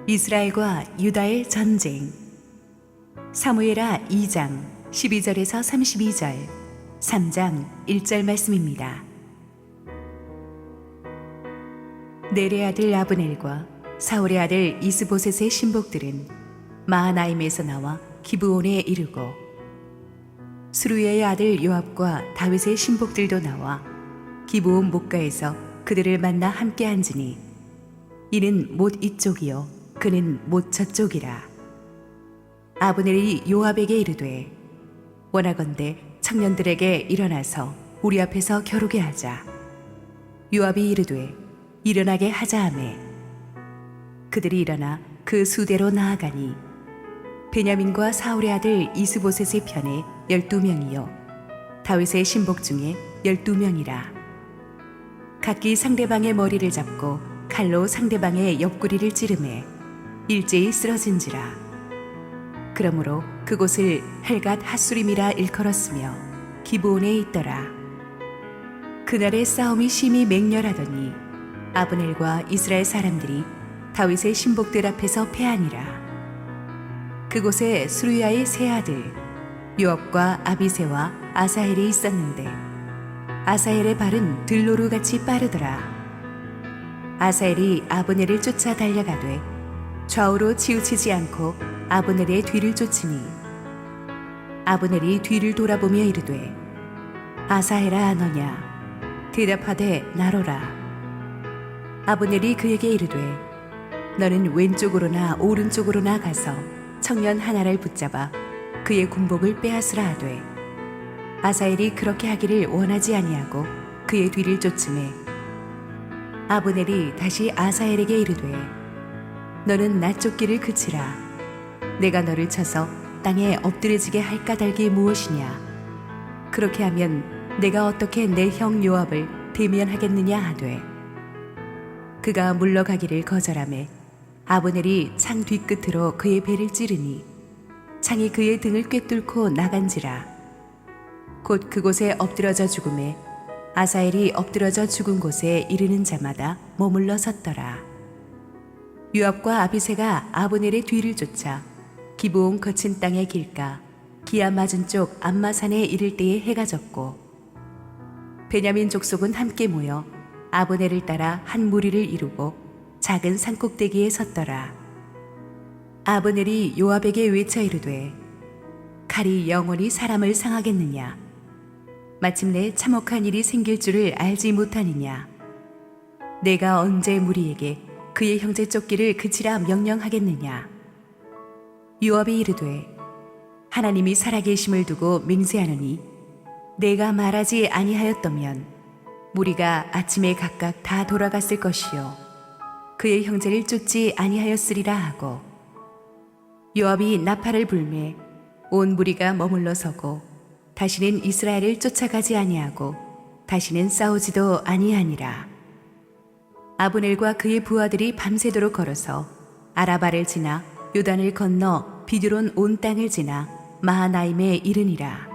이스라엘과 유다의 전쟁. 사무엘하 2장 12절에서 32절, 3장 1절 말씀입니다. 넬의 아들 아브넬과 사울의 아들 이스보셋의 신복들은 마하나임에서 나와 기브온에 이르고, 스루야의 아들 요압과 다윗의 신복들도 나와 기브온 목가에서 그들을 만나 함께 앉으니, 이는 못 이쪽이요 그는 못 저쪽이라. 아브넬이 요압에게 이르되, 원하건대 청년들에게 일어나서 우리 앞에서 겨루게 하자. 요압이 이르되, 일어나게 하자 하매, 그들이 일어나 그 수대로 나아가니, 베냐민과 사울의 아들 이스보셋의 편에 12명이요 다윗의 신복 중에 12명이라. 각기 상대방의 머리를 잡고 칼로 상대방의 옆구리를 찌르매 일제히 쓰러진지라. 그러므로 그곳을 헬갓 핫수림이라 일컬었으며 기브온에 있더라. 그날의 싸움이 심히 맹렬하더니 아브넬과 이스라엘 사람들이 다윗의 신복들 앞에서 패하니라. 그곳에 스루야의 세 아들 요압과 아비새와 아사헬이 있었는데, 아사헬의 발은 들노루같이 빠르더라. 아사헬이 아브넬을 쫓아 달려가되 좌우로 치우치지 않고 아브넬의 뒤를 쫓으니, 아브넬이 뒤를 돌아보며 이르되, 아사헬아 너냐? 대답하되 나로라. 아브넬이 그에게 이르되, 너는 왼쪽으로나 오른쪽으로나 가서 청년 하나를 붙잡아 그의 군복을 빼앗으라 하되, 아사헬이 그렇게 하기를 원하지 아니하고 그의 뒤를 쫓으매, 아브넬이 다시 아사헬에게 이르되, 너는 나 쫓기를 그치라. 내가 너를 쳐서 땅에 엎드려지게 할 까닭이 무엇이냐? 그렇게 하면 내가 어떻게 내 형 요압을 대면하겠느냐 하되, 그가 물러가기를 거절하매 아브넬이 창 뒤끝으로 그의 배를 찌르니 창이 그의 등을 꿰뚫고 나간지라. 곧 그곳에 엎드러져 죽음에 아사헬이 엎드러져 죽은 곳에 이르는 자마다 머물러 섰더라. 요압과 아비새가 아브넬의 뒤를 쫓아 기브온 거친 땅의 길가 기아 맞은 쪽 암마산에 이를 때에 해가 졌고, 베냐민 족속은 함께 모여 아브넬을 따라 한 무리를 이루고 작은 산꼭대기에 섰더라. 아브넬이 요압에게 외쳐 이르되, 칼이 영원히 사람을 상하겠느냐? 마침내 참혹한 일이 생길 줄을 알지 못하느냐? 내가 언제 무리에게 그의 형제 쫓기를 그치라 명령하겠느냐? 요압이 이르되, 하나님이 살아계심을 두고 맹세하노니 내가 말하지 아니하였더면 무리가 아침에 각각 다 돌아갔을 것이요 그의 형제를 쫓지 아니하였으리라 하고, 요압이 나팔을 불매 온 무리가 머물러 서고 다시는 이스라엘을 쫓아가지 아니하고 다시는 싸우지도 아니하니라. 아브넬과 그의 부하들이 밤새도록 걸어서 아라바를 지나 요단을 건너 비드론 온 땅을 지나 마하나임에 이르니라.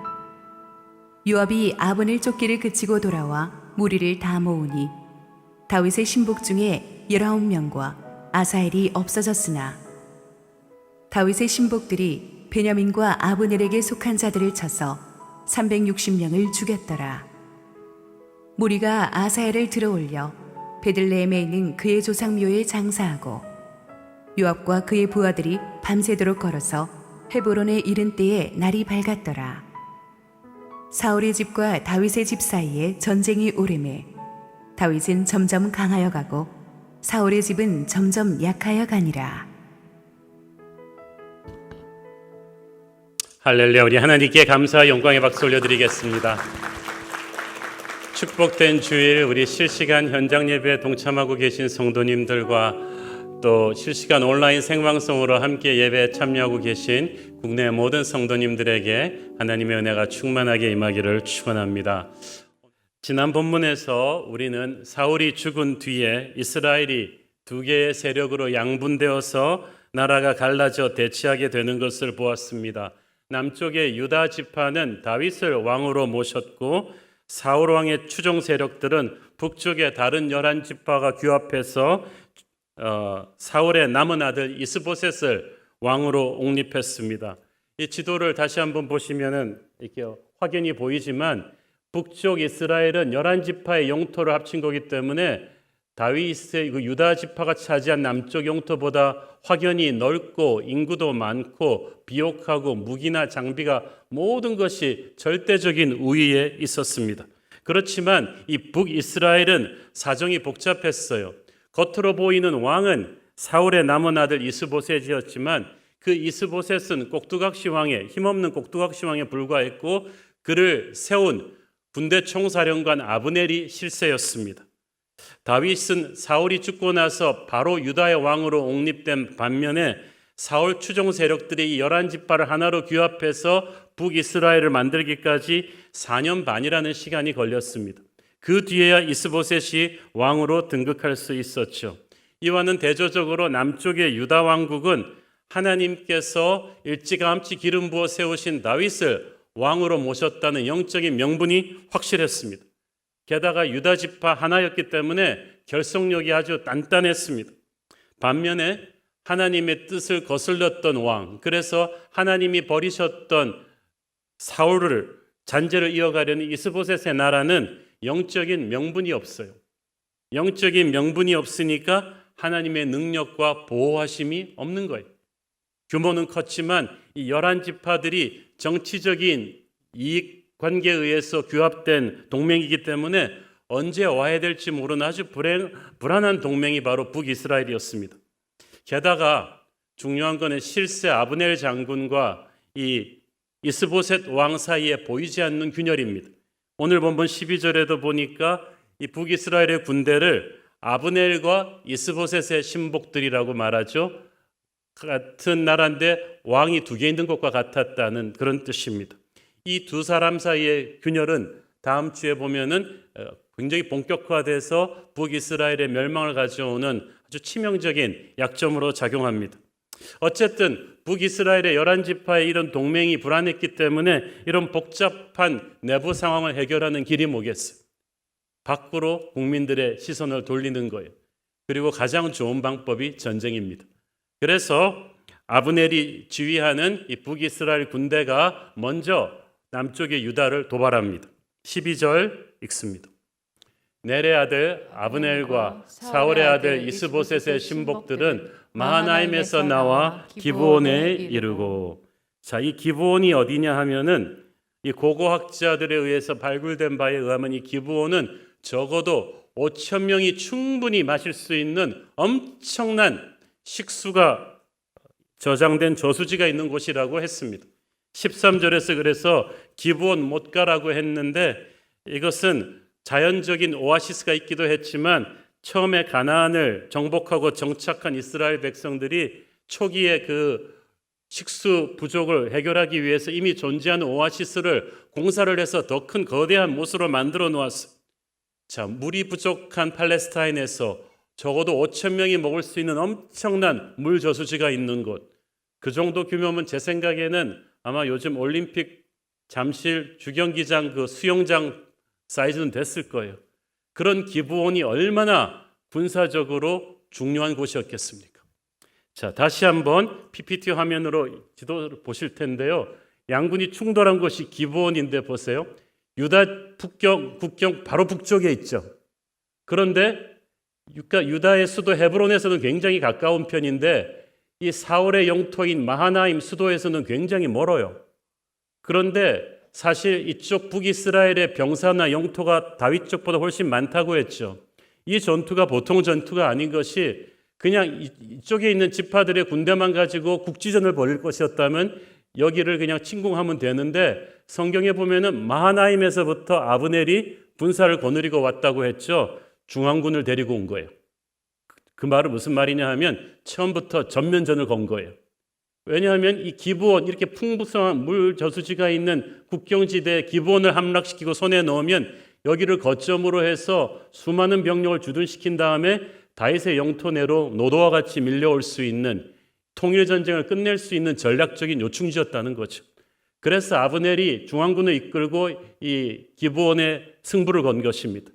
요압이 아브넬 쫓기를 그치고 돌아와 무리를 다 모으니 다윗의 신복 중에 19명과 아사헬이 없어졌으나, 다윗의 신복들이 베냐민과 아브넬에게 속한 자들을 쳐서 360명을 죽였더라. 무리가 아사헬을 들어올려 베들레헴에 있는 그의 조상묘에 장사하고, 요압과 그의 부하들이 밤새도록 걸어서 헤브론에 이른 때에 날이 밝았더라. 사울의 집과 다윗의 집 사이에 전쟁이 오르매 다윗은 점점 강하여 가고 사울의 집은 점점 약하여 가니라. 할렐루야. 우리 하나님께 감사와 영광의 박수 올려드리겠습니다. 축복된 주일, 우리 실시간 현장 예배에 동참하고 계신 성도님들과 또 실시간 온라인 생방송으로 함께 예배에 참여하고 계신 국내 모든 성도님들에게 하나님의 은혜가 충만하게 임하기를 축원합니다. 지난 본문에서 우리는 사울이 죽은 뒤에 이스라엘이 두 개의 세력으로 양분되어서 나라가 갈라져 대치하게 되는 것을 보았습니다. 남쪽의 유다 지파는 다윗을 왕으로 모셨고, 사울 왕의 추종 세력들은 북쪽의 다른 11지파가 규합해서 사울의 남은 아들 이스보셋을 왕으로 옹립했습니다. 이 지도를 다시 한번 보시면은 이렇게 확연히 보이지만 북쪽 이스라엘은 11지파의 영토를 합친 거기 때문에 다윗의 그 유다 지파가 차지한 남쪽 영토보다 확연히 넓고 인구도 많고 비옥하고 무기나 장비가 모든 것이 절대적인 우위에 있었습니다. 그렇지만 이 북이스라엘은 사정이 복잡했어요. 겉으로 보이는 왕은 사울의 남은 아들 이스보셋이었지만 그 이스보셋은 꼭두각시 왕의 힘없는 꼭두각시 왕에 불과했고 그를 세운 군대 총사령관 아브넬이 실세였습니다. 다윗은 사울이 죽고 나서 바로 유다의 왕으로 옹립된 반면에 사울 추종 세력들이 이 11지파를 하나로 규합해서 북이스라엘을 만들기까지 4년 반이라는 시간이 걸렸습니다. 그 뒤에야 이스보셋이 왕으로 등극할 수 있었죠. 이와는 대조적으로 남쪽의 유다 왕국은 하나님께서 일찌감치 기름 부어 세우신 다윗을 왕으로 모셨다는 영적인 명분이 확실했습니다. 게다가 유다 지파 하나였기 때문에 결속력이 아주 단단했습니다. 반면에 하나님의 뜻을 거슬렀던 왕, 그래서 하나님이 버리셨던 사울을 잔재를 이어가려는 이스보셋의 나라는 영적인 명분이 없어요. 영적인 명분이 없으니까 하나님의 능력과 보호하심이 없는 거예요. 규모는 컸지만 이 11지파들이 정치적인 이익 관계에 의해서 규합된 동맹이기 때문에 언제 와야 될지 모르는 아주 불안한 동맹이 바로 북이스라엘이었습니다. 게다가 중요한 것은 실세 아브넬 장군과 이 이스보셋 왕 사이에 보이지 않는 균열입니다. 오늘 본문 12절에도 보니까 이 북이스라엘의 군대를 아브넬과 이스보셋의 신복들이라고 말하죠. 같은 나라인데 왕이 두 개 있는 것과 같았다는 그런 뜻입니다. 이 두 사람 사이의 균열은 다음 주에 보면은 굉장히 본격화돼서 북이스라엘의 멸망을 가져오는 아주 치명적인 약점으로 작용합니다. 어쨌든 북이스라엘의 11지파의 이런 동맹이 불안했기 때문에 이런 복잡한 내부 상황을 해결하는 길이 뭐겠어요? 밖으로 국민들의 시선을 돌리는 거예요. 그리고 가장 좋은 방법이 전쟁입니다. 그래서 아브넬이 지휘하는 이 북이스라엘 군대가 먼저 남쪽의 유다를 도발합니다. 12절 읽습니다. 넬의 아들 아브넬과 사울의 아들 이스보셋의 신복들은 마하나임에서 나와 기브온에 이르고, 자, 이 기브온이 어디냐 하면은 이 고고학자들에 의해서 발굴된 바에 의하면 이 기브온은 적어도 5천 명이 충분히 마실 수 있는 엄청난 식수가 저장된 저수지가 있는 곳이라고 했습니다. 13절에서 그래서 기브온 못 가라고 했는데 이것은 자연적인 오아시스가 있기도 했지만 처음에 가나안을 정복하고 정착한 이스라엘 백성들이 초기에 그 식수 부족을 해결하기 위해서 이미 존재하는 오아시스를 공사를 해서 더 큰 거대한 못으로 만들어 놓았어요. 자, 물이 부족한 팔레스타인에서 적어도 5천 명이 먹을 수 있는 엄청난 물 저수지가 있는 곳. 그 정도 규모면 제 생각에는 아마 요즘 올림픽 잠실 주경기장 그 수영장 사이즈는 됐을 거예요. 그런 기브온이 얼마나 군사적으로 중요한 곳이었겠습니까? 자, 다시 한번 PPT 화면으로 지도를 보실 텐데요. 양군이 충돌한 곳이 기브온인데 보세요. 유다 국경 바로 북쪽에 있죠. 그런데 유다의 수도 헤브론에서는 굉장히 가까운 편인데 이 사울의 영토인 마하나임 수도에서는 굉장히 멀어요. 그런데 사실 이쪽 북이스라엘의 병사나 영토가 다윗 쪽보다 훨씬 많다고 했죠. 이 전투가 보통 전투가 아닌 것이 그냥 이쪽에 있는 지파들의 군대만 가지고 국지전을 벌일 것이었다면 여기를 그냥 침공하면 되는데 성경에 보면은 마하나임에서부터 아브넬이 군사를 거느리고 왔다고 했죠. 중앙군을 데리고 온 거예요. 그 말은 무슨 말이냐 하면 처음부터 전면전을 건 거예요. 왜냐하면 이 기브온, 이렇게 풍부성한 물 저수지가 있는 국경지대에 기브온을 함락시키고 손에 넣으면 여기를 거점으로 해서 수많은 병력을 주둔시킨 다음에 다윗의 영토 내로 노도와 같이 밀려올 수 있는 통일전쟁을 끝낼 수 있는 전략적인 요충지였다는 거죠. 그래서 아브넬이 중앙군을 이끌고 이 기브온에 승부를 건 것입니다.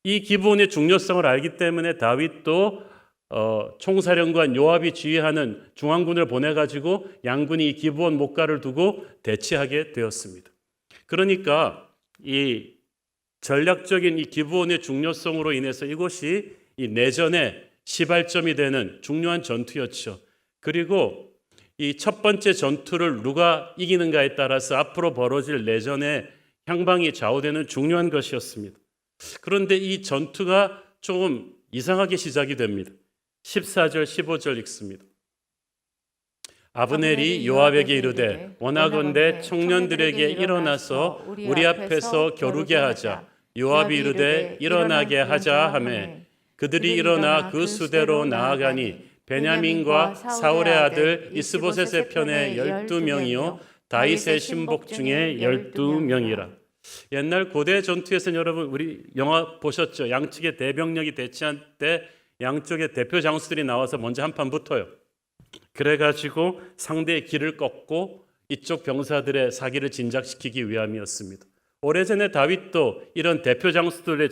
이 기브온의 중요성을 알기 때문에 다윗도 총사령관 요압이 지휘하는 중앙군을 보내가지고 양군이 기브온 목가를 두고 대치하게 되었습니다. 그러니까 이 전략적인 이 기브온의 중요성으로 인해서 이곳이 이 내전의 시발점이 되는 중요한 전투였죠. 그리고 이 첫 번째 전투를 누가 이기는가에 따라서 앞으로 벌어질 내전의 향방이 좌우되는 중요한 것이었습니다. 그런데 이 전투가 조금 이상하게 시작이 됩니다. 14절 15절 읽습니다. 아브넬이 요압에게 이르되 원하건대 청년들에게 일어나서 우리 앞에서 겨루게 하자. 요압이 이르되 일어나게 하자 하매 그들이 일어나 그 수대로 나아가니 베냐민과 사울의 아들 이스보셋의 편에 12명이요 다윗의 신복 중에 12명이라. 옛날 고대 전투에서는 여러분 우리 영화 보셨죠? 양측의 대병력이 대치할 때 양쪽의 대표 장수들이 나와서 먼저 한판 붙어요. 그래가지고 상대의 길을 꺾고 이쪽 병사들의 사기를 진작시키기 위함이었습니다. 오래전에 다윗도 이런 대표 장수들의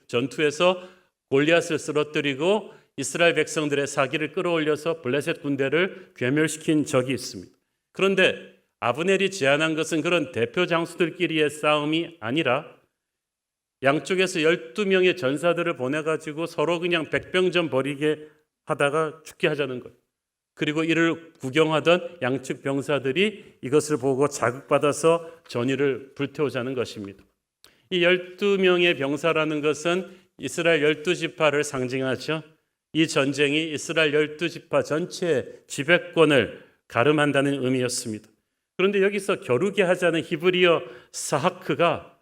전투에서 골리앗을 쓰러뜨리고 이스라엘 백성들의 사기를 끌어올려서 블레셋 군대를 괴멸시킨 적이 있습니다. 그런데 아브넬이 제안한 것은 그런 대표 장수들끼리의 싸움이 아니라 양쪽에서 12명의 전사들을 보내가지고 서로 그냥 백병전 벌이게 하다가 죽게 하자는 거예요. 그리고 이를 구경하던 양측 병사들이 이것을 보고 자극받아서 전의를 불태우자는 것입니다. 이 12명의 병사라는 것은 이스라엘 12지파를 상징하죠. 이 전쟁이 이스라엘 12지파 전체의 지배권을 가름한다는 의미였습니다. 그런데 여기서 겨루게 하자는 히브리어 사하크가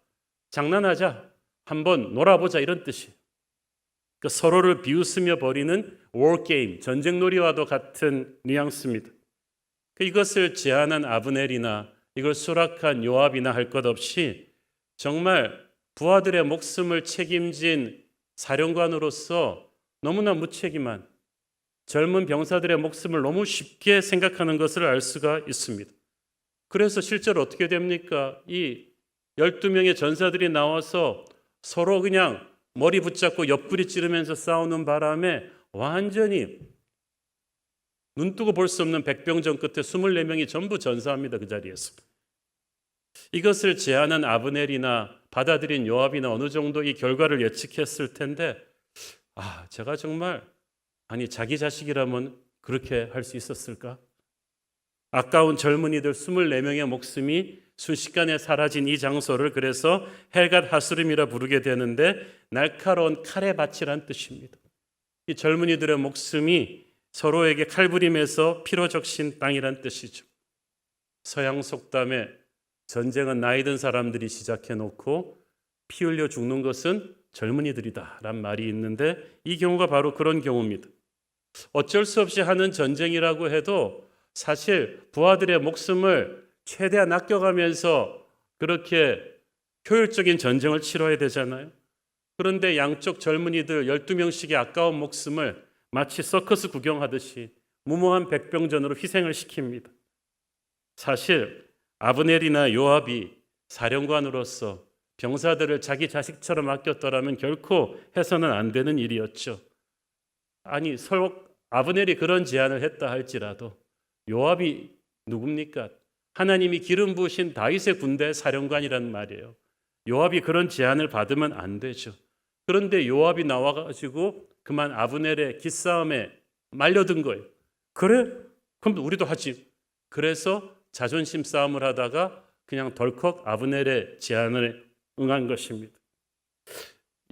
장난하자, 한번 놀아보자 이런 뜻이에요. 그러니까 서로를 비웃으며 벌이는 워게임, 전쟁놀이와도 같은 뉘앙스입니다. 이것을 제안한 아브넬이나 이걸 수락한 요압이나 할 것 없이 정말 부하들의 목숨을 책임진 사령관으로서 너무나 무책임한 젊은 병사들의 목숨을 너무 쉽게 생각하는 것을 알 수가 있습니다. 그래서 실제로 어떻게 됩니까? 이 12명의 전사들이 나와서 서로 그냥 머리 붙잡고 옆구리 찌르면서 싸우는 바람에 완전히 눈뜨고 볼 수 없는 백병전 끝에 24명이 전부 전사합니다. 그 자리에서. 이것을 제안한 아브넬이나 받아들인 요압이나 어느 정도 이 결과를 예측했을 텐데 제가 정말 자기 자식이라면 그렇게 할 수 있었을까? 아까운 젊은이들 24명의 목숨이 순식간에 사라진 이 장소를 그래서 헬갓 하수림이라 부르게 되는데 날카로운 칼의 밭이란 뜻입니다. 이 젊은이들의 목숨이 서로에게 칼부림에서 피로 적신 땅이란 뜻이죠. 서양 속담에 전쟁은 나이 든 사람들이 시작해 놓고 피 흘려 죽는 것은 젊은이들이다 라는 말이 있는데 이 경우가 바로 그런 경우입니다. 어쩔 수 없이 하는 전쟁이라고 해도 사실 부하들의 목숨을 최대한 아껴가면서 그렇게 효율적인 전쟁을 치러야 되잖아요. 그런데 양쪽 젊은이들 12명씩의 아까운 목숨을 마치 서커스 구경하듯이 무모한 백병전으로 희생을 시킵니다. 사실 아브넬이나 요압이 사령관으로서 병사들을 자기 자식처럼 아꼈더라면 결코 해서는 안 되는 일이었죠. 서로 아브넬이 그런 제안을 했다 할지라도 요압이 누굽니까? 하나님이 기름 부으신 다윗의 군대 사령관이란 말이에요. 요압이 그런 제안을 받으면 안 되죠. 그런데 요압이 나와가지고 그만 아브넬의 기싸움에 말려든 거예요. 그래? 그럼 우리도 하지. 그래서 자존심 싸움을 하다가 그냥 덜컥 아브넬의 제안을 응한 것입니다.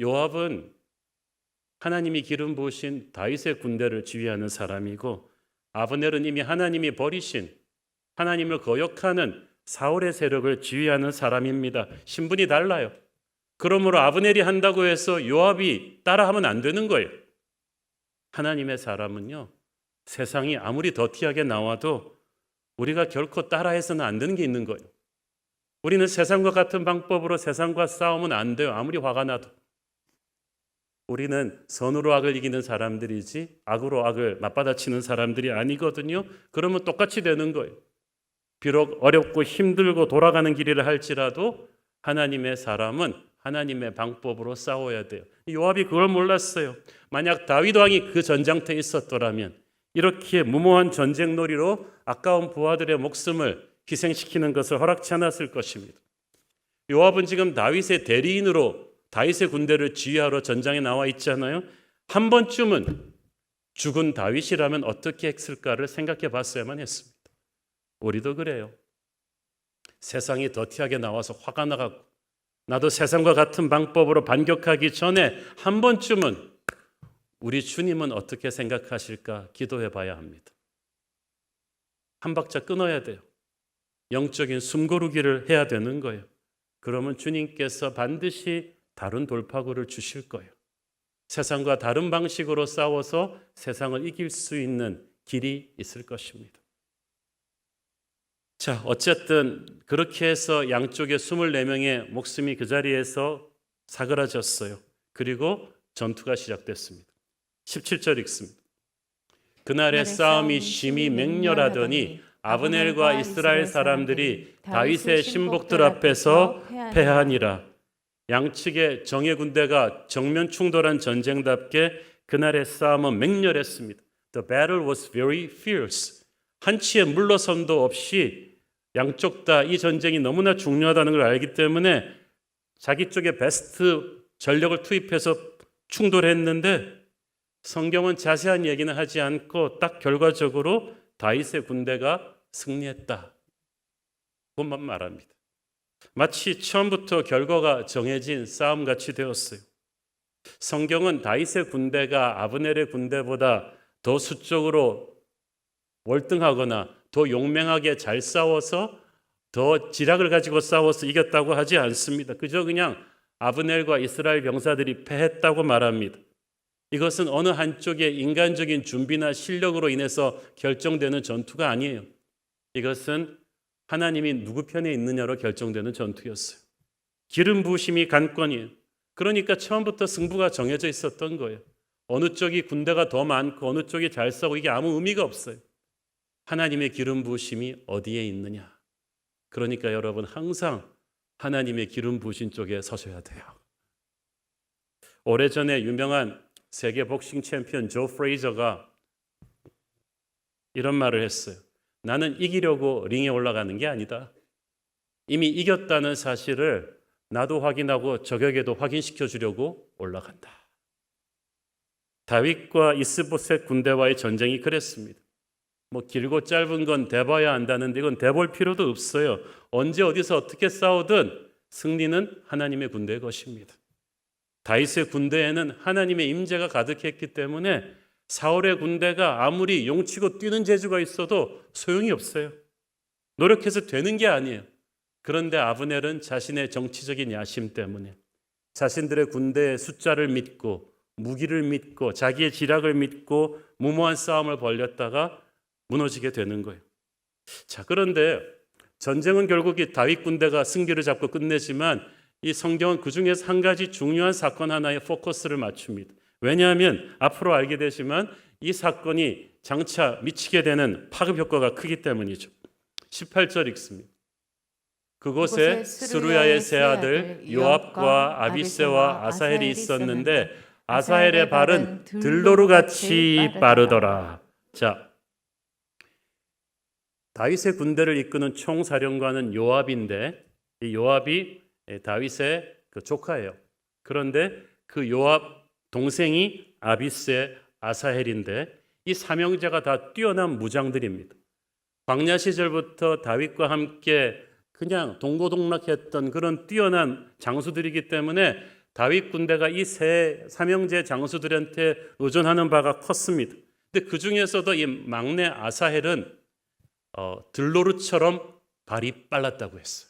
요압은 하나님이 기름 부으신 다윗의 군대를 지휘하는 사람이고 아브넬은 이미 하나님이 버리신 하나님을 거역하는 사울의 세력을 지휘하는 사람입니다. 신분이 달라요. 그러므로 아브넬이 한다고 해서 요압이 따라하면 안 되는 거예요. 하나님의 사람은요, 세상이 아무리 더티하게 나와도 우리가 결코 따라해서는 안 되는 게 있는 거예요. 우리는 세상과 같은 방법으로 세상과 싸우면 안 돼요. 아무리 화가 나도. 우리는 선으로 악을 이기는 사람들이지 악으로 악을 맞받아치는 사람들이 아니거든요. 그러면 똑같이 되는 거예요. 비록 어렵고 힘들고 돌아가는 길이라 할지라도 하나님의 사람은 하나님의 방법으로 싸워야 돼요. 요압이 그걸 몰랐어요. 만약 다윗 왕이 그 전장터에 있었더라면 이렇게 무모한 전쟁놀이로 아까운 부하들의 목숨을 희생시키는 것을 허락치 않았을 것입니다. 요압은 지금 다윗의 대리인으로 다윗의 군대를 지휘하러 전장에 나와 있잖아요. 한 번쯤은 죽은 다윗이라면 어떻게 했을까를 생각해 봤어야만 했습니다. 우리도 그래요. 세상이 더티하게 나와서 화가 나가고 나도 세상과 같은 방법으로 반격하기 전에 한 번쯤은 우리 주님은 어떻게 생각하실까 기도해 봐야 합니다. 한 박자 끊어야 돼요. 영적인 숨고르기를 해야 되는 거예요. 그러면 주님께서 반드시 다른 돌파구를 주실 거예요. 세상과 다른 방식으로 싸워서 세상을 이길 수 있는 길이 있을 것입니다. 자, 어쨌든 그렇게 해서 양쪽에 24명의 목숨이 그 자리에서 사그라졌어요. 그리고 전투가 시작됐습니다. 17절 읽습니다. 그날의 싸움이 심히 맹렬하더니 아브넬과 이스라엘 사람들이 다윗의 신복들 앞에서 패하니라. 양측의 정예 군대가 정면 충돌한 전쟁답게 그날의 싸움은 맹렬했습니다. The battle was very fierce. 한치의 물러섬도 없이 양쪽 다 이 전쟁이 너무나 중요하다는 걸 알기 때문에 자기 쪽에 베스트 전력을 투입해서 충돌했는데 성경은 자세한 얘기는 하지 않고 딱 결과적으로 다윗의 군대가 승리했다. 그것만 말합니다. 마치 처음부터 결과가 정해진 싸움같이 되었어요. 성경은 다윗의 군대가 아브넬의 군대보다 더 수적으로 월등하거나 더 용맹하게 잘 싸워서 더 지략을 가지고 싸워서 이겼다고 하지 않습니다. 그저 그냥 아브넬과 이스라엘 병사들이 패했다고 말합니다. 이것은 어느 한쪽의 인간적인 준비나 실력으로 인해서 결정되는 전투가 아니에요. 이것은 하나님이 누구 편에 있느냐로 결정되는 전투였어요. 기름 부으심이 관건이에요. 그러니까 처음부터 승부가 정해져 있었던 거예요. 어느 쪽이 군대가 더 많고 어느 쪽이 잘 싸우고 이게 아무 의미가 없어요. 하나님의 기름 부으심이 어디에 있느냐. 그러니까 여러분 항상 하나님의 기름 부으신 쪽에 서셔야 돼요. 오래전에 유명한 세계 복싱 챔피언 조 프레이저가 이런 말을 했어요. 나는 이기려고 링에 올라가는 게 아니다. 이미 이겼다는 사실을 나도 확인하고 적에게도 확인시켜 주려고 올라간다. 다윗과 이스보셋 군대와의 전쟁이 그랬습니다. 뭐 길고 짧은 건 대봐야 안다는데 이건 대볼 필요도 없어요. 언제 어디서 어떻게 싸우든 승리는 하나님의 군대의 것입니다. 다윗의 군대에는 하나님의 임재가 가득했기 때문에 사울의 군대가 아무리 용치고 뛰는 재주가 있어도 소용이 없어요. 노력해서 되는 게 아니에요. 그런데 아브넬은 자신의 정치적인 야심 때문에 자신들의 군대의 숫자를 믿고 무기를 믿고 자기의 지략을 믿고 무모한 싸움을 벌였다가 무너지게 되는 거예요. 자, 그런데 전쟁은 결국 이 다윗 군대가 승기를 잡고 끝내지만 이 성경은 그중에서 한 가지 중요한 사건 하나에 포커스를 맞춥니다. 왜냐하면 앞으로 알게 되지만 이 사건이 장차 미치게 되는 파급 효과가 크기 때문이죠. 18절 읽습니다. 그곳에 스루야의 세 아들 요압과 아비새와 아사헬이 있었는데 아사헬의 발은 들노루같이 빠르더라. 자, 다윗의 군대를 이끄는 총사령관은 요압인데 이 요압이 다윗의 그 조카예요. 그런데 그 요압 동생이 아비새, 아사헬인데 이 삼형제가 다 뛰어난 무장들입니다. 광야 시절부터 다윗과 함께 그냥 동고동락했던 그런 뛰어난 장수들이기 때문에 다윗 군대가 이 세 삼형제 장수들한테 의존하는 바가 컸습니다. 근데 그 중에서도 이 막내 아사헬은 들노루처럼 발이 빨랐다고 했어요.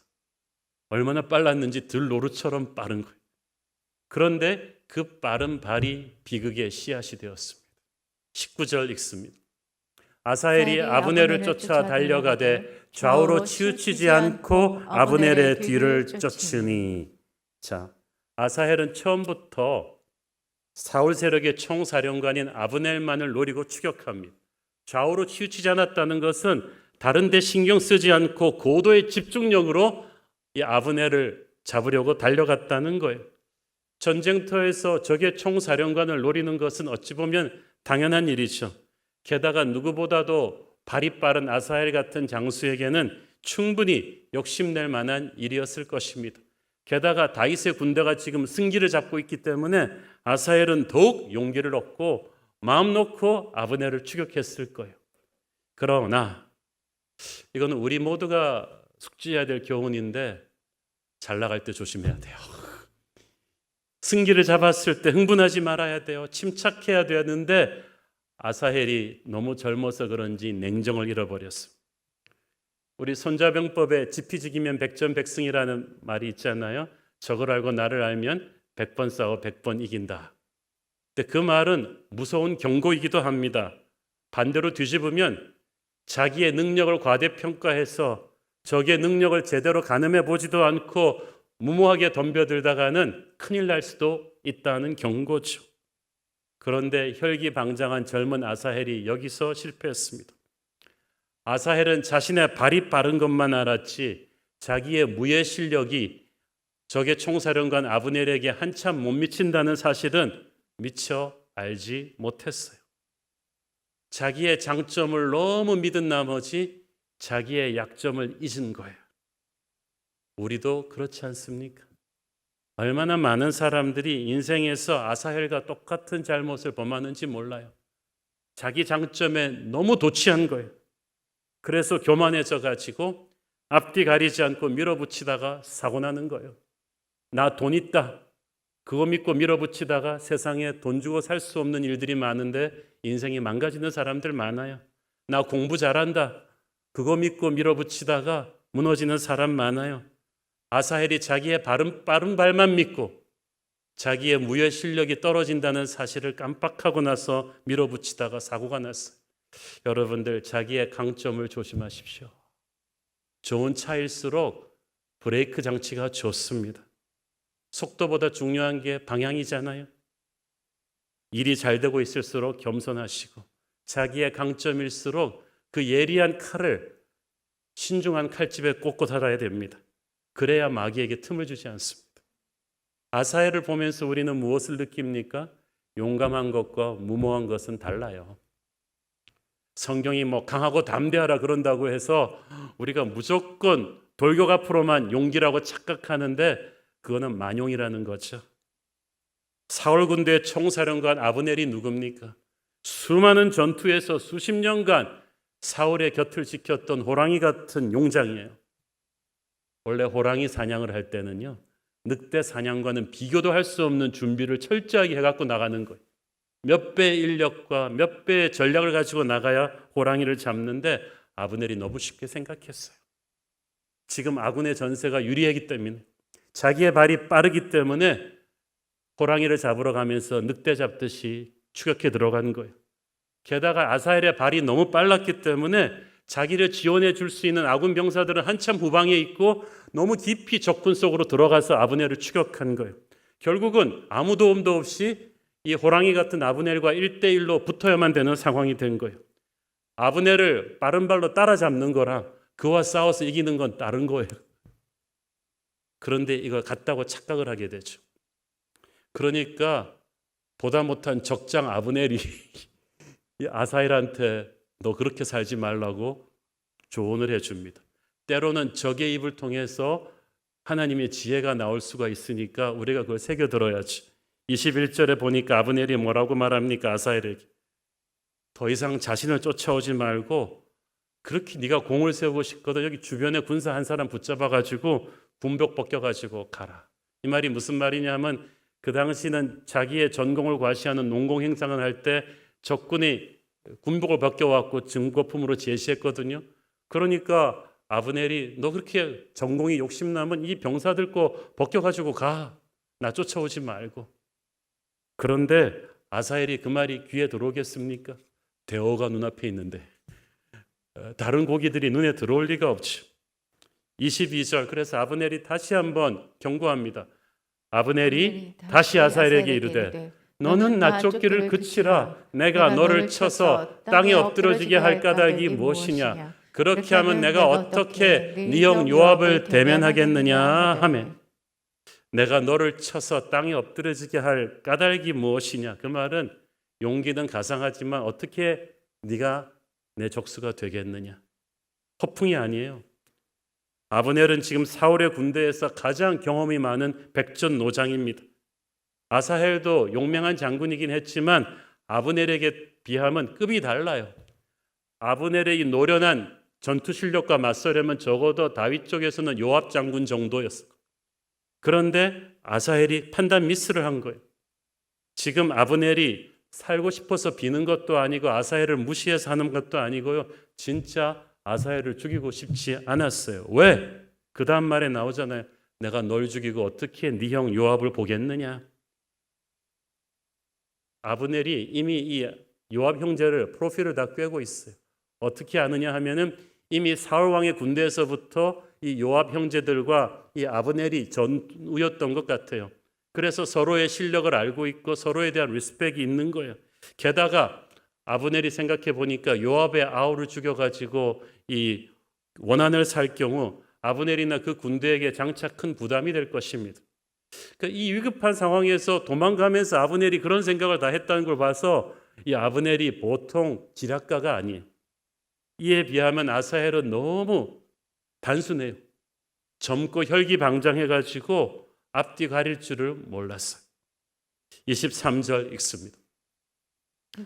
얼마나 빨랐는지 들노루처럼 빠른 거예요. 그런데 그 빠른 발이 비극의 씨앗이 되었습니다. 19절 읽습니다. 아사헬이 아브넬을 쫓아 달려가되 좌우로 치우치지 않고 아브넬의 뒤를 쫓으니. 자, 아사헬은 처음부터 사울 세력의 총사령관인 아브넬만을 노리고 추격합니다. 좌우로 치우치지 않았다는 것은 다른 데 신경 쓰지 않고 고도의 집중력으로 이 아브넬을 잡으려고 달려갔다는 거예요. 전쟁터에서 적의 총사령관을 노리는 것은 어찌 보면 당연한 일이죠. 게다가 누구보다도 발이 빠른 아사헬 같은 장수에게는 충분히 욕심낼 만한 일이었을 것입니다. 게다가 다윗의 군대가 지금 승기를 잡고 있기 때문에 아사헬은 더욱 용기를 얻고 마음 놓고 아브넬을 추격했을 거예요. 그러나 이거는 우리 모두가 숙지해야 될 교훈인데 잘 나갈 때 조심해야 돼요. 승기를 잡았을 때 흥분하지 말아야 돼요. 침착해야 되는데 아사헬이 너무 젊어서 그런지 냉정을 잃어버렸습니다. 우리 손자병법에 지피지기면 백전백승이라는 말이 있잖아요. 적을 알고 나를 알면 100번 싸워 100번 이긴다. 근데 그 말은 무서운 경고이기도 합니다. 반대로 뒤집으면 자기의 능력을 과대평가해서 적의 능력을 제대로 가늠해 보지도 않고 무모하게 덤벼들다가는 큰일 날 수도 있다는 경고죠. 그런데 혈기방장한 젊은 아사헬이 여기서 실패했습니다. 아사헬은 자신의 발이 빠른 것만 알았지 자기의 무예 실력이 적의 총사령관 아브넬에게 한참 못 미친다는 사실은 미처 알지 못했어요. 자기의 장점을 너무 믿은 나머지 자기의 약점을 잊은 거예요. 우리도 그렇지 않습니까? 얼마나 많은 사람들이 인생에서 아사헬과 똑같은 잘못을 범하는지 몰라요. 자기 장점에 너무 도취한 거예요. 그래서 교만해져 가지고 앞뒤 가리지 않고 밀어붙이다가 사고 나는 거예요. 나 돈 있다. 그거 믿고 밀어붙이다가 세상에 돈 주고 살 수 없는 일들이 많은데 인생이 망가지는 사람들 많아요. 나 공부 잘한다. 그거 믿고 밀어붙이다가 무너지는 사람 많아요. 아사헬이 자기의 빠른 발만 믿고 자기의 무예 실력이 떨어진다는 사실을 깜빡하고 나서 밀어붙이다가 사고가 났어요. 여러분들 자기의 강점을 조심하십시오. 좋은 차일수록 브레이크 장치가 좋습니다. 속도보다 중요한 게 방향이잖아요. 일이 잘 되고 있을수록 겸손하시고 자기의 강점일수록 그 예리한 칼을 신중한 칼집에 꽂고 달아야 됩니다. 그래야 마귀에게 틈을 주지 않습니다. 아사헬을 보면서 우리는 무엇을 느낍니까? 용감한 것과 무모한 것은 달라요. 성경이 강하고 담대하라 그런다고 해서 우리가 무조건 돌격 앞으로만 용기라고 착각하는데 그거는 만용이라는 거죠. 사울 군대의 총사령관 아브넬이 누굽니까? 수많은 전투에서 수십 년간 사울의 곁을 지켰던 호랑이 같은 용장이에요. 원래 호랑이 사냥을 할 때는요, 늑대 사냥과는 비교도 할 수 없는 준비를 철저하게 해갖고 나가는 거예요. 몇 배의 인력과 몇 배의 전략을 가지고 나가야 호랑이를 잡는데 아브넬이 너무 쉽게 생각했어요. 지금 아군의 전세가 유리하기 때문에 자기의 발이 빠르기 때문에 호랑이를 잡으러 가면서 늑대 잡듯이 추격해 들어간 거예요. 게다가 아사헬의 발이 너무 빨랐기 때문에 자기를 지원해 줄 수 있는 아군 병사들은 한참 후방에 있고 너무 깊이 적군 속으로 들어가서 아브넬을 추격한 거예요. 결국은 아무 도움도 없이 이 호랑이 같은 아브넬과 1대1로 붙어야만 되는 상황이 된 거예요. 아브넬을 빠른 발로 따라잡는 거랑 그와 싸워서 이기는 건 다른 거예요. 그런데 이걸 같다고 착각을 하게 되죠. 그러니까 보다 못한 적장 아브넬이 아사헬한테 너 그렇게 살지 말라고 조언을 해줍니다. 때로는 적의 입을 통해서 하나님의 지혜가 나올 수가 있으니까 우리가 그걸 새겨들어야지. 21절에 보니까 아브넬이 뭐라고 말합니까? 아사헬에게 더 이상 자신을 쫓아오지 말고 그렇게 네가 공을 세우고 싶거든 여기 주변에 군사 한 사람 붙잡아가지고 군복 벗겨가지고 가라. 이 말이 무슨 말이냐면 그 당시는 자기의 전공을 과시하는 농공 행상을 할 때 적군이 군복을 벗겨왔고 증거품으로 제시했거든요. 그러니까 아브넬이 너 그렇게 전공이 욕심나면 이 병사들 거 벗겨가지고 가. 나 쫓아오지 말고. 그런데 아사헬이 그 말이 귀에 들어오겠습니까? 대어가 눈앞에 있는데 다른 고기들이 눈에 들어올 리가 없죠. 22절 그래서 아브넬이 다시 한번 경고합니다. 아브넬이 다시 아사헬에게 이르되 너는 나 쫓기를 그치라. 내가 너를 쳐서 땅에 엎드러지게 할 까닭이 무엇이냐. 그렇게 하면 내가 어떻게 네 형 요압을 대면하겠느냐 하매 내가 너를 쳐서 땅에 엎드려지게 할 까닭이 무엇이냐? 그 말은 용기는 가상하지만 어떻게 네가 내 족수가 되겠느냐? 허풍이 아니에요. 아브넬은 지금 사울의 군대에서 가장 경험이 많은 백전노장입니다. 아사헬도 용맹한 장군이긴 했지만 아브넬에게 비하면 급이 달라요. 아브넬의 이 노련한 전투 실력과 맞서려면 적어도 다윗 쪽에서는 요압 장군 정도였어요. 그런데 아사헬이 판단 미스를 한 거예요. 지금 아브넬이 살고 싶어서 비는 것도 아니고 아사헬을 무시해서 하는 것도 아니고요. 진짜 아사헬을 죽이고 싶지 않았어요. 왜? 그 다음 말에 나오잖아요. 내가 널 죽이고 어떻게 네 형 요압을 보겠느냐. 아브넬이 이미 이 요압 형제를 프로필을 다 꿰고 있어요. 어떻게 아느냐 하면은 이미 사울 왕의 군대에서부터 이 요압 형제들과 이 아브넬이 전우였던 것 같아요. 그래서 서로의 실력을 알고 있고 서로에 대한 리스펙이 있는 거예요. 게다가 아브넬이 생각해 보니까 요압의 아우를 죽여가지고 이 원한을 살 경우 아브넬이나 그 군대에게 장차 큰 부담이 될 것입니다. 그러니까 이 위급한 상황에서 도망가면서 아브넬이 그런 생각을 다 했다는 걸 봐서 이 아브넬이 보통 지략가가 아니에요. 이에 비하면 아사헬은 너무 단순해요. 젊고 혈기방장해가지고 앞뒤 가릴 줄을 몰랐어요. 23절 읽습니다.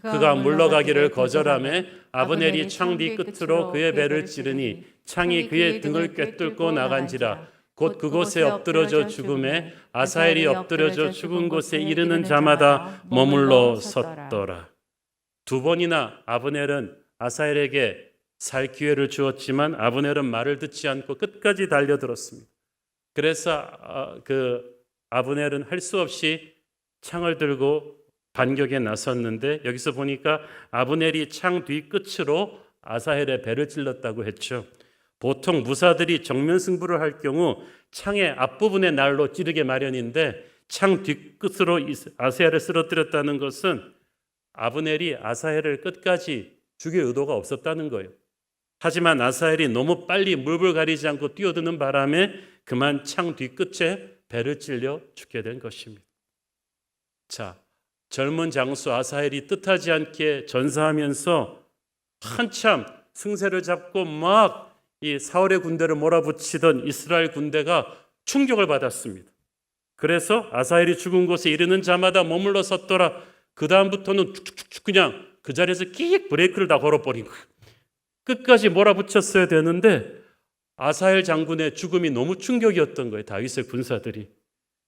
그가 물러가기를 거절하며 아브넬이 창 뒤 끝으로 그의 배를 찌르니 창이 그의 등을 꿰뚫고 나간지라. 곧 그곳에 엎드러져 죽음에 아사헬이 엎드러져 죽은 곳에 이르는 자마다 머물러 섰더라. 두 번이나 아브넬은 아사헬에게 살 기회를 주었지만 아브넬은 말을 듣지 않고 끝까지 달려들었습니다. 그래서 아브넬은 할 수 없이 창을 들고 반격에 나섰는데 여기서 보니까 아브넬이 창 뒤끝으로 아사헬의 배를 찔렀다고 했죠. 보통 무사들이 정면 승부를 할 경우 창의 앞부분의 날로 찌르게 마련인데 창 뒤끝으로 아사헬을 쓰러뜨렸다는 것은 아브넬이 아사헬을 끝까지 죽일 의도가 없었다는 거예요. 하지만 아사헬이 너무 빨리 물불 가리지 않고 뛰어드는 바람에 그만 창 뒤끝에 배를 찔려 죽게 된 것입니다. 자, 젊은 장수 아사헬이 뜻하지 않게 전사하면서 한참 승세를 잡고 막 이 사울의 군대를 몰아붙이던 이스라엘 군대가 충격을 받았습니다. 그래서 아사헬이 죽은 곳에 이르는 자마다 머물러 섰더라. 그 다음부터는 쭉쭉쭉 그냥 그 자리에서 끽 브레이크를 다 걸어버린 거예요. 끝까지 몰아붙였어야 되는데 아사헬 장군의 죽음이 너무 충격이었던 거예요. 다윗의 군사들이.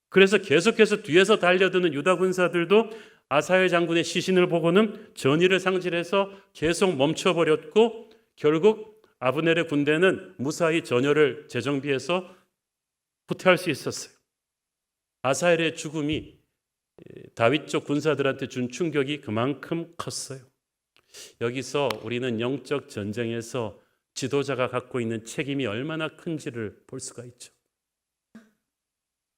그래서 계속해서 뒤에서 달려드는 유다 군사들도 아사헬 장군의 시신을 보고는 전의를 상실해서 계속 멈춰버렸고 결국 아브넬의 군대는 무사히 전열을 재정비해서 후퇴할 수 있었어요. 아사헬의 죽음이 다윗 쪽 군사들한테 준 충격이 그만큼 컸어요. 여기서 우리는 영적 전쟁에서 지도자가 갖고 있는 책임이 얼마나 큰지를 볼 수가 있죠.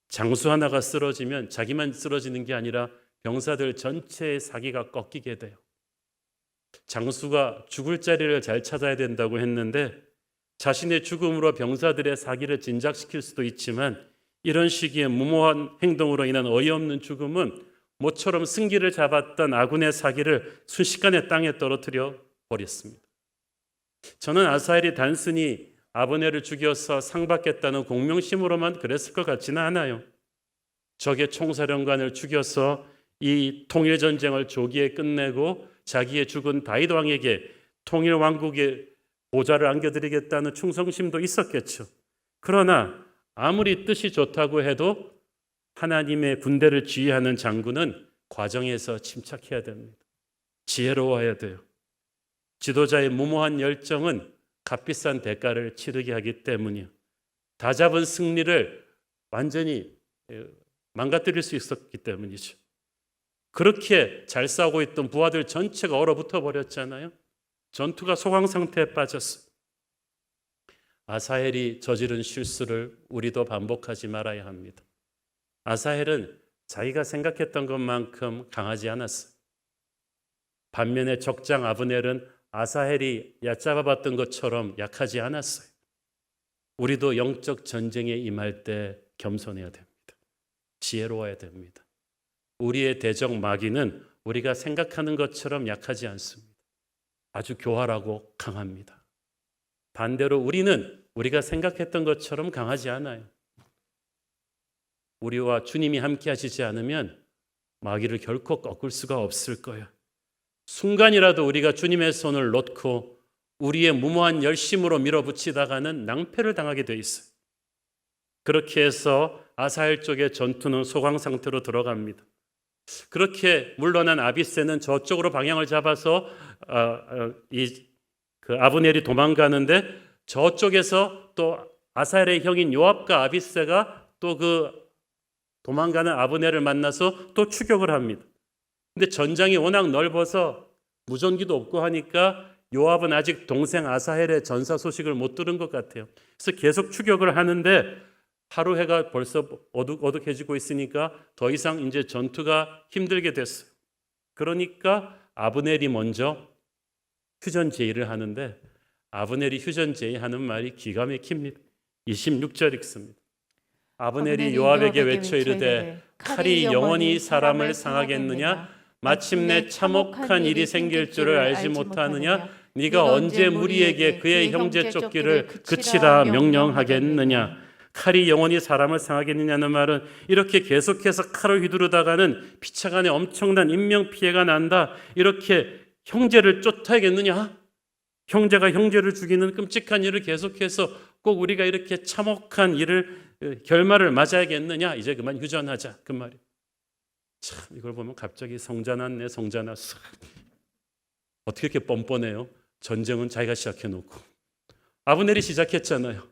장수 하나가 쓰러지면 자기만 쓰러지는 게 아니라 병사들 전체의 사기가 꺾이게 돼요. 장수가 죽을 자리를 잘 찾아야 된다고 했는데 자신의 죽음으로 병사들의 사기를 진작시킬 수도 있지만 이런 시기에 무모한 행동으로 인한 어이없는 죽음은 모처럼 승기를 잡았던 아군의 사기를 순식간에 땅에 떨어뜨려 버렸습니다. 저는 아사헬이 단순히 아브넬을 죽여서 상 받겠다는 공명심으로만 그랬을 것 같지는 않아요. 적의 총사령관을 죽여서 이 통일전쟁을 조기에 끝내고 자기의 죽은 다윗 왕에게 통일왕국의 보좌를 안겨드리겠다는 충성심도 있었겠죠. 그러나 아무리 뜻이 좋다고 해도 하나님의 군대를 지휘하는 장군은 과정에서 침착해야 됩니다. 지혜로워야 돼요. 지도자의 무모한 열정은 값비싼 대가를 치르게 하기 때문이요. 다 잡은 승리를 완전히 망가뜨릴 수 있었기 때문이죠. 그렇게 잘 싸우고 있던 부하들 전체가 얼어붙어 버렸잖아요. 전투가 소강 상태에 빠졌어요. 아사헬이 저지른 실수를 우리도 반복하지 말아야 합니다. 아사헬은 자기가 생각했던 것만큼 강하지 않았어요. 반면에 적장 아브넬은 아사헬이 얕잡아봤던 것처럼 약하지 않았어요. 우리도 영적 전쟁에 임할 때 겸손해야 됩니다. 지혜로워야 됩니다. 우리의 대적 마귀는 우리가 생각하는 것처럼 약하지 않습니다. 아주 교활하고 강합니다. 반대로 우리는 우리가 생각했던 것처럼 강하지 않아요. 우리와 주님이 함께 하시지 않으면 마귀를 결코 꺾을 수가 없을 거예요. 순간이라도 우리가 주님의 손을 놓고 우리의 무모한 열심으로 밀어붙이다가는 낭패를 당하게 돼 있어요. 그렇게 해서 아사헬 쪽의 전투는 소강 상태로 들어갑니다. 그렇게 물러난 아비새는 저쪽으로 방향을 잡아서 아브넬이 도망가는데 저쪽에서 또 아사헬의 형인 요압과 아비새가 또 그 도망가는 아브넬을 만나서 또 추격을 합니다. 근데 전장이 워낙 넓어서 무전기도 없고 하니까 요압은 아직 동생 아사헬의 전사 소식을 못 들은 것 같아요. 그래서 계속 추격을 하는데 하루 해가 벌써 어둑어둑해지고 있으니까 더 이상 이제 전투가 힘들게 됐어요. 그러니까 아브넬이 먼저 휴전 제의를 하는데 아브넬이 휴전 제의하는 말이 기가 막힙니다. 26절 읽습니다. 아브넬이 요압에게 외쳐 이르되 칼이 영원히 사람을 상하겠느냐? 마침내 참혹한 일이 생길 줄을 알지 못하느냐? 네가 언제 무리에게 그의 형제 쫓기를 그치라 명령하겠느냐? 칼이 영원히 사람을 상하겠느냐는 말은 이렇게 계속해서 칼을 휘두르다가는 피차간에 엄청난 인명피해가 난다. 이렇게 형제를 쫓아야겠느냐? 형제가 형제를 죽이는 끔찍한 일을 계속해서 꼭 우리가 이렇게 참혹한 일을 결말을 맞아야겠느냐? 이제 그만 휴전하자 그 말이에요. 참 이걸 보면 갑자기 성자 났네. 성자 났어. 어떻게 이렇게 뻔뻔해요? 전쟁은 자기가 시작해놓고 아브넬이 시작했잖아요.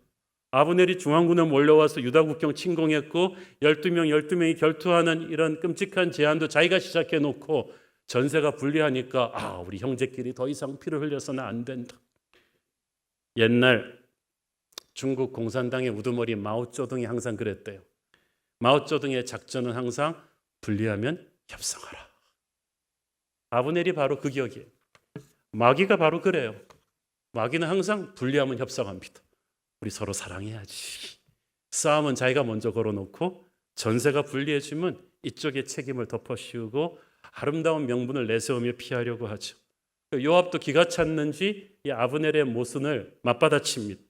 아브넬이 중앙군에 몰려와서 유다 국경 침공했고 12명이 결투하는 이런 끔찍한 제안도 자기가 시작해놓고 전세가 불리하니까 우리 형제끼리 더 이상 피를 흘려서는 안 된다. 옛날 중국 공산당의 우두머리 마오쩌둥이 항상 그랬대요. 마오쩌둥의 작전은 항상 불리하면 협상하라. 아브넬이 바로 그 격이에요. 마귀가 바로 그래요. 마귀는 항상 불리하면 협상합니다. 우리 서로 사랑해야지. 싸움은 자기가 먼저 걸어놓고 전세가 불리해지면 이쪽의 책임을 덮어씌우고 아름다운 명분을 내세우며 피하려고 하죠. 요압도 기가 찼는지 이 아브넬의 모순을 맞받아칩니다.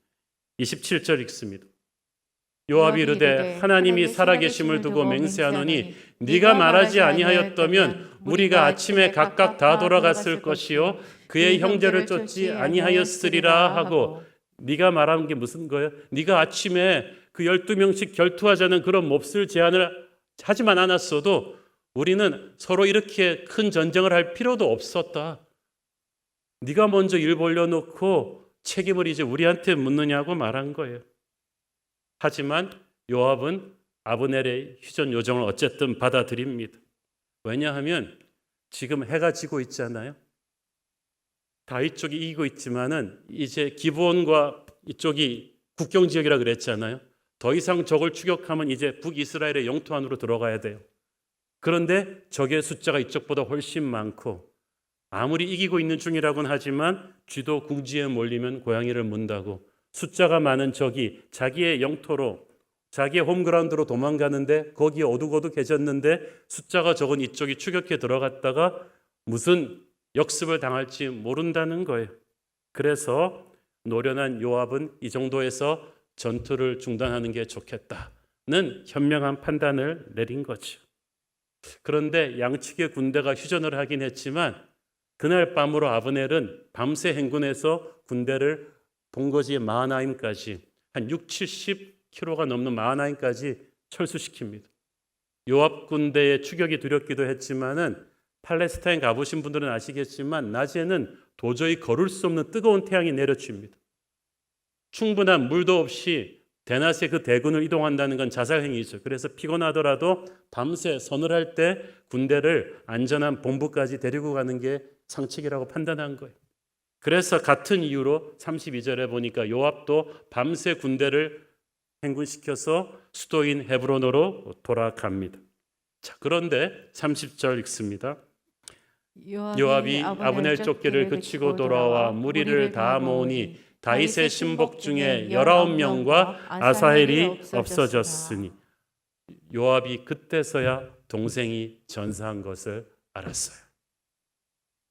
27절 읽습니다. 요압이 이르되 하나님이 살아계심을 두고 맹세하노니 네가 말하지 아니하였다면 무리가 아침에 각각 다 돌아갔을 것이요 그의 형제를 쫓지 아니하였으리라 하고 네가 말한 게 무슨 거예요? 네가 아침에 그 12명씩 결투하자는 그런 몹쓸 제안을 하지만 않았어도 우리는 서로 이렇게 큰 전쟁을 할 필요도 없었다. 네가 먼저 일 벌려놓고 책임을 이제 우리한테 묻느냐고 말한 거예요. 하지만 요압은 아브넬의 휴전 요청을 어쨌든 받아들입니다. 왜냐하면 지금 해가 지고 있잖아요. 다윗 쪽이 이기고 있지만은 이제 기브온과 이쪽이 국경 지역이라 그랬잖아요. 더 이상 적을 추격하면 이제 북이스라엘의 영토 안으로 들어가야 돼요. 그런데 적의 숫자가 이쪽보다 훨씬 많고 아무리 이기고 있는 중이라고는 하지만 쥐도 궁지에 몰리면 고양이를 문다고 숫자가 많은 적이 자기의 영토로 자기의 홈그라운드로 도망가는데 거기에 어둑어둑해졌는데 숫자가 적은 이쪽이 추격해 들어갔다가 무슨 역습을 당할지 모른다는 거예요. 그래서 노련한 요압은 이 정도에서 전투를 중단하는 게 좋겠다는 현명한 판단을 내린 거죠. 그런데 양측의 군대가 휴전을 하긴 했지만 그날 밤으로 아브넬은 밤새 행군해서 군대를 본거지 마하나임까지 한 60-70km가 넘는 마하나임까지 철수시킵니다. 요압 군대의 추격이 두렵기도 했지만은 팔레스타인 가보신 분들은 아시겠지만 낮에는 도저히 걸을 수 없는 뜨거운 태양이 내려칩니다. 충분한 물도 없이 대낮에 그 대군을 이동한다는 건 자살행위죠. 그래서 피곤하더라도 밤새 서늘할 때 군대를 안전한 본부까지 데리고 가는 게 상책이라고 판단한 거예요. 그래서 같은 이유로 32절에 보니까 요압도 밤새 군대를 행군시켜서 수도인 헤브론으로 돌아갑니다. 자, 그런데 30절 읽습니다. 요압이 아브넬 쫓기를 그치고 돌아와 무리를 다 모으니 다윗의 신복 중에 19명과 아사헬이 없어졌으니 요압이 그때서야 동생이 전사한 것을 알았어요.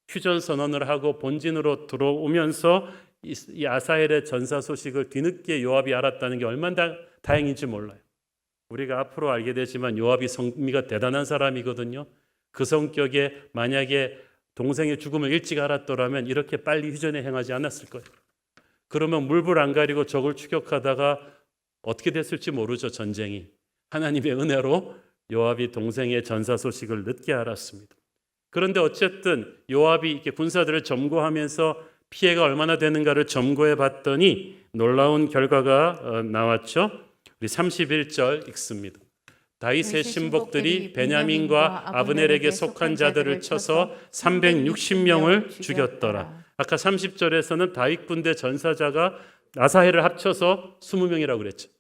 휴전 선언을 하고 본진으로 들어오면서 이 아사헬의 전사 소식을 뒤늦게 요압이 알았다는 게 얼마나 다행인지 몰라요. 우리가 앞으로 알게 되지만 요압이 성미가 대단한 사람이거든요. 그 성격에 만약에 동생의 죽음을 일찍 알았더라면 이렇게 빨리 휴전에 행하지 않았을 거예요. 그러면 물불 안 가리고 적을 추격하다가 어떻게 됐을지 모르죠. 전쟁이. 하나님의 은혜로 요압이 동생의 전사 소식을 늦게 알았습니다. 그런데 어쨌든 요압이 이렇게 군사들을 점거하면서 피해가 얼마나 되는가를 점거해 봤더니 놀라운 결과가 나왔죠. 우리 31절 읽습니다. 다윗의 신복들이 베냐민과 아브넬에게 속한 자들을 쳐서 360명을 죽였더라. 아까 30절에서는 다윗 군대 전사자가 아사헬을 합쳐서 20명이라고 그랬죠.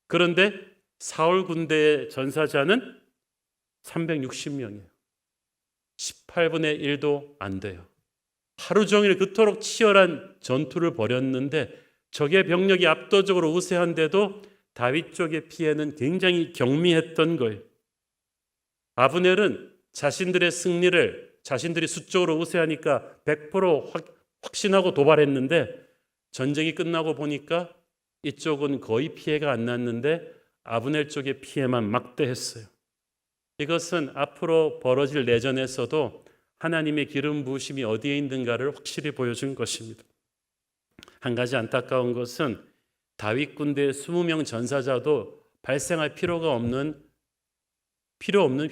그런데 사울 군대의 전사자는 360명이에요. 18분의 1도 안 돼요. 하루 종일 그토록 치열한 전투를 벌였는데 적의 병력이 압도적으로 우세한데도 다윗 쪽의 피해는 굉장히 경미했던 거예요. 아브넬은 자신들의 승리를 자신들이 수적으로 우세하니까 100% 확신하고 도발했는데 전쟁이 끝나고 보니까 이쪽은 거의 피해가 안 났는데 아브넬 쪽의 피해만 막대했어요. 이것은 앞으로 벌어질 내전에서도 하나님의 기름 부으심이 어디에 있는가를 확실히 보여준 것입니다. 한 가지 안타까운 것은 다윗 군대의 20명 전사자도 발생할 필요 없는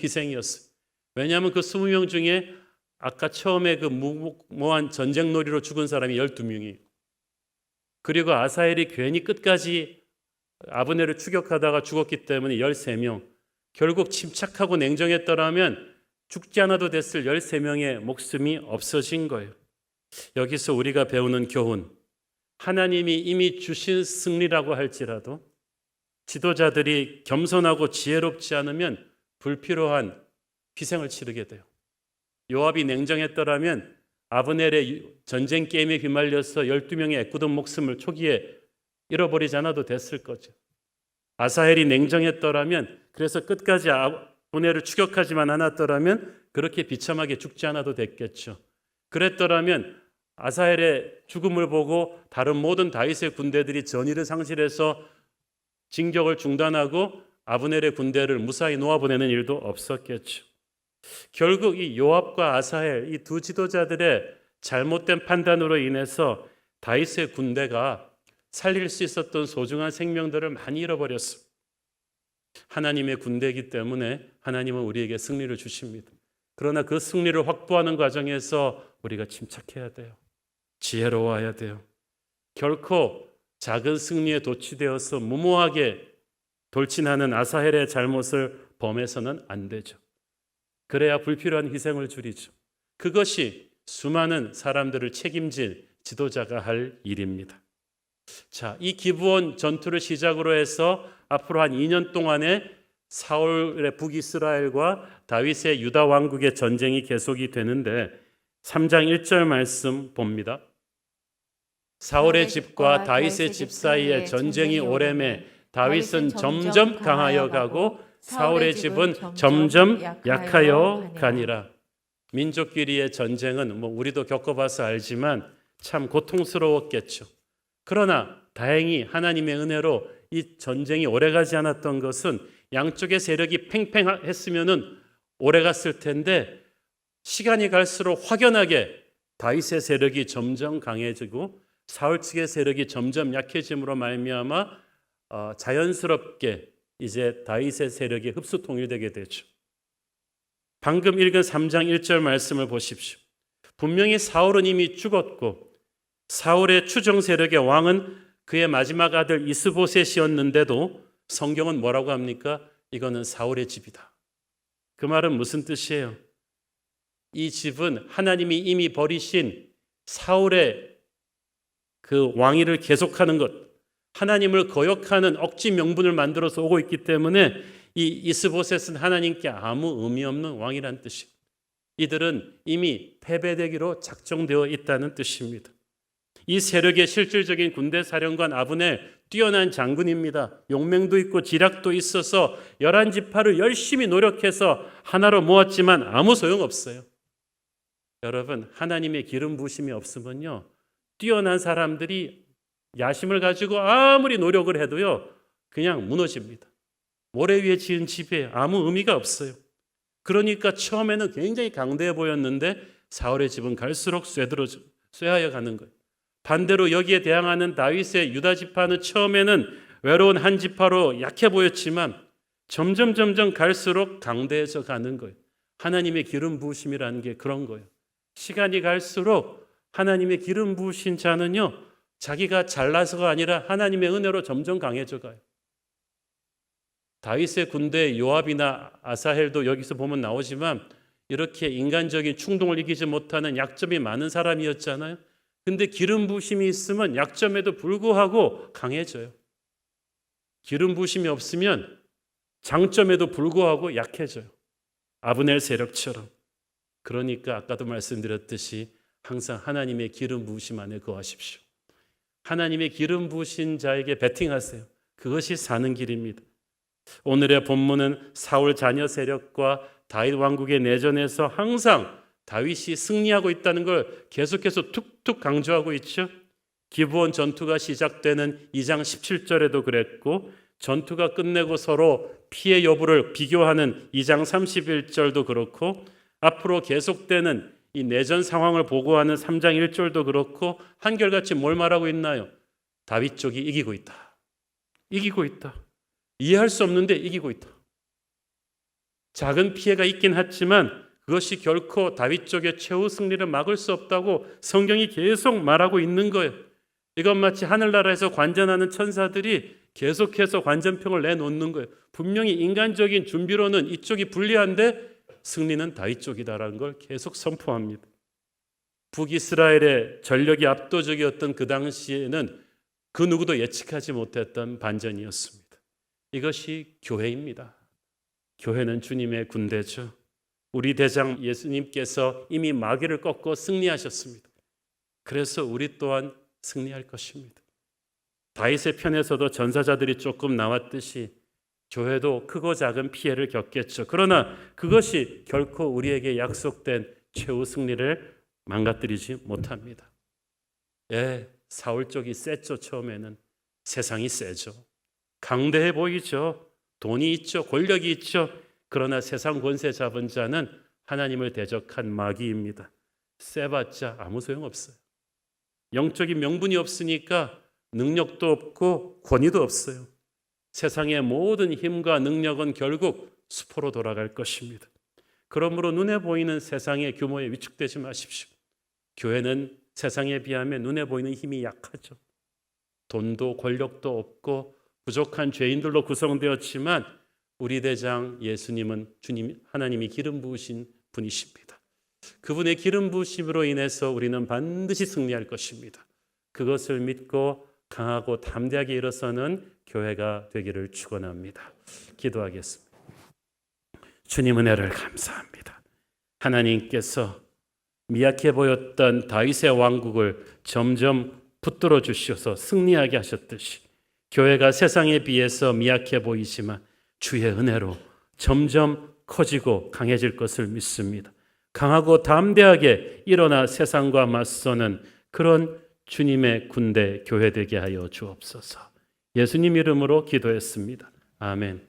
희생이었어요. 왜냐하면 그 20명 중에 아까 처음에 그 무모한 전쟁놀이로 죽은 사람이 12명이에요. 그리고 아사헬이 괜히 끝까지 아브넬을 추격하다가 죽었기 때문에 13명. 결국 침착하고 냉정했더라면 죽지 않아도 됐을 13명의 목숨이 없어진 거예요. 여기서 우리가 배우는 교훈. 하나님이 이미 주신 승리라고 할지라도 지도자들이 겸손하고 지혜롭지 않으면 불필요한 희생을 치르게 돼요. 요압이 냉정했더라면 아브넬의 전쟁 게임에 휘말려서 12명의 애꿎은 목숨을 초기에 잃어버리지 않아도 됐을 거죠. 아사헬이 냉정했더라면 그래서 끝까지 아브넬을 추격하지만 않았더라면 그렇게 비참하게 죽지 않아도 됐겠죠. 그랬더라면 아사헬의 죽음을 보고 다른 모든 다윗의 군대들이 전의를 상실해서 진격을 중단하고 아브넬의 군대를 무사히 놓아보내는 일도 없었겠죠. 결국 이 요압과 아사헬 이 두 지도자들의 잘못된 판단으로 인해서 다윗의 군대가 살릴 수 있었던 소중한 생명들을 많이 잃어버렸습니다. 하나님의 군대이기 때문에 하나님은 우리에게 승리를 주십니다. 그러나 그 승리를 확보하는 과정에서 우리가 침착해야 돼요. 지혜로워야 돼요. 결코 작은 승리에 도취되어서 무모하게 돌진하는 아사헬의 잘못을 범해서는 안 되죠. 그래야 불필요한 희생을 줄이죠. 그것이 수많은 사람들을 책임질 지도자가 할 일입니다. 자, 이 기브온 전투를 시작으로 해서 앞으로 한 2년 동안의 사울의 북이스라엘과 다윗의 유다 왕국의 전쟁이 계속이 되는데 3장 1절 말씀 봅니다. 사울의 집과 다윗의 집 사이에 전쟁이 오래매 다윗은 점점 강하여 가고 사울의 집은 점점 약하여 가니라. 민족끼리의 전쟁은 우리도 겪어봐서 알지만 참 고통스러웠겠죠. 그러나 다행히 하나님의 은혜로 이 전쟁이 오래가지 않았던 것은 양쪽의 세력이 팽팽했으면 오래갔을 텐데 시간이 갈수록 확연하게 다윗의 세력이 점점 강해지고 사울 측의 세력이 점점 약해짐으로 말미암아 자연스럽게 이제 다윗의 세력이 흡수 통일되게 되죠. 방금 읽은 3장 1절 말씀을 보십시오. 분명히 사울은 이미 죽었고 사울의 추종 세력의 왕은 그의 마지막 아들 이스보셋이었는데도 성경은 뭐라고 합니까? 이거는 사울의 집이다. 그 말은 무슨 뜻이에요? 이 집은 하나님이 이미 버리신 사울의 그 왕위를 계속하는 것, 하나님을 거역하는 억지 명분을 만들어서 오고 있기 때문에 이 이스보셋은 하나님께 아무 의미 없는 왕이란 뜻이에요. 이들은 이미 패배되기로 작정되어 있다는 뜻입니다. 이 세력의 실질적인 군대 사령관 아브넬 뛰어난 장군입니다. 용맹도 있고 지략도 있어서 11지파를 열심히 노력해서 하나로 모았지만 아무 소용없어요. 여러분, 하나님의 기름 부으심이 없으면요, 뛰어난 사람들이 야심을 가지고 아무리 노력을 해도요, 그냥 무너집니다. 모래 위에 지은 집에 아무 의미가 없어요. 그러니까 처음에는 굉장히 강대해 보였는데 사울의 집은 갈수록 쇠하여 가는 거예요. 반대로 여기에 대항하는 다윗의 유다 지파는 처음에는 외로운 한 지파로 약해 보였지만 점점 갈수록 강대해져 가는 거예요. 하나님의 기름 부으심이라는 게 그런 거예요. 시간이 갈수록 하나님의 기름 부으신 자는요, 자기가 잘나서가 아니라 하나님의 은혜로 점점 강해져 가요. 다윗의 군대 요압이나 아사헬도 여기서 보면 나오지만 이렇게 인간적인 충동을 이기지 못하는 약점이 많은 사람이었잖아요. 근데 기름 부으심이 있으면 약점에도 불구하고 강해져요. 기름 부으심이 없으면 장점에도 불구하고 약해져요. 아브넬 세력처럼. 그러니까 아까도 말씀드렸듯이 항상 하나님의 기름 부으심 안에 거하십시오. 하나님의 기름 부으신 자에게 베팅하세요. 그것이 사는 길입니다. 오늘의 본문은 사울 자녀 세력과 다윗 왕국의 내전에서 항상 다윗이 승리하고 있다는 걸 계속해서 툭툭 강조하고 있죠. 기브온 전투가 시작되는 2장 17절에도 그랬고, 전투가 끝내고 서로 피해 여부를 비교하는 2장 31절도 그렇고, 앞으로 계속되는 이 내전 상황을 보고하는 3장 1절도 그렇고, 한결같이 뭘 말하고 있나요? 다윗 쪽이 이기고 있다. 이기고 있다. 이해할 수 없는데 이기고 있다. 작은 피해가 있긴 하지만 그것이 결코 다윗 쪽의 최후 승리를 막을 수 없다고 성경이 계속 말하고 있는 거예요. 이건 마치 하늘나라에서 관전하는 천사들이 계속해서 관전평을 내놓는 거예요. 분명히 인간적인 준비로는 이쪽이 불리한데 승리는 다윗 쪽이다라는 걸 계속 선포합니다. 북이스라엘의 전력이 압도적이었던 그 당시에는 그 누구도 예측하지 못했던 반전이었습니다. 이것이 교회입니다. 교회는 주님의 군대죠. 우리 대장 예수님께서 이미 마귀를 꺾고 승리하셨습니다. 그래서 우리 또한 승리할 것입니다. 다윗의 편에서도 전사자들이 조금 나왔듯이 교회도 크고 작은 피해를 겪겠죠. 그러나 그것이 결코 우리에게 약속된 최후 승리를 망가뜨리지 못합니다. 예, 사울 쪽이 셌죠. 처음에는 세상이 세죠. 강대해 보이죠. 돈이 있죠. 권력이 있죠. 그러나 세상 권세 잡은 자는 하나님을 대적한 마귀입니다. 세봤자 아무 소용없어요. 영적인 명분이 없으니까 능력도 없고 권위도 없어요. 세상의 모든 힘과 능력은 결국 수포로 돌아갈 것입니다. 그러므로 눈에 보이는 세상의 규모에 위축되지 마십시오. 교회는 세상에 비하면 눈에 보이는 힘이 약하죠. 돈도 권력도 없고 부족한 죄인들로 구성되었지만 우리 대장 예수님은 주님 하나님이 기름 부으신 분이십니다. 그분의 기름 부으심으로 인해서 우리는 반드시 승리할 것입니다. 그것을 믿고 강하고 담대하게 일어서는 교회가 되기를 축원합니다. 기도하겠습니다. 주님 은혜를 감사합니다. 하나님께서 미약해 보였던 다윗의 왕국을 점점 붙들어 주셔서 승리하게 하셨듯이 교회가 세상에 비해서 미약해 보이지만 주의 은혜로 점점 커지고 강해질 것을 믿습니다. 강하고 담대하게 일어나 세상과 맞서는 그런 주님의 군대 교회 되게 하여 주옵소서. 예수님 이름으로 기도했습니다. 아멘.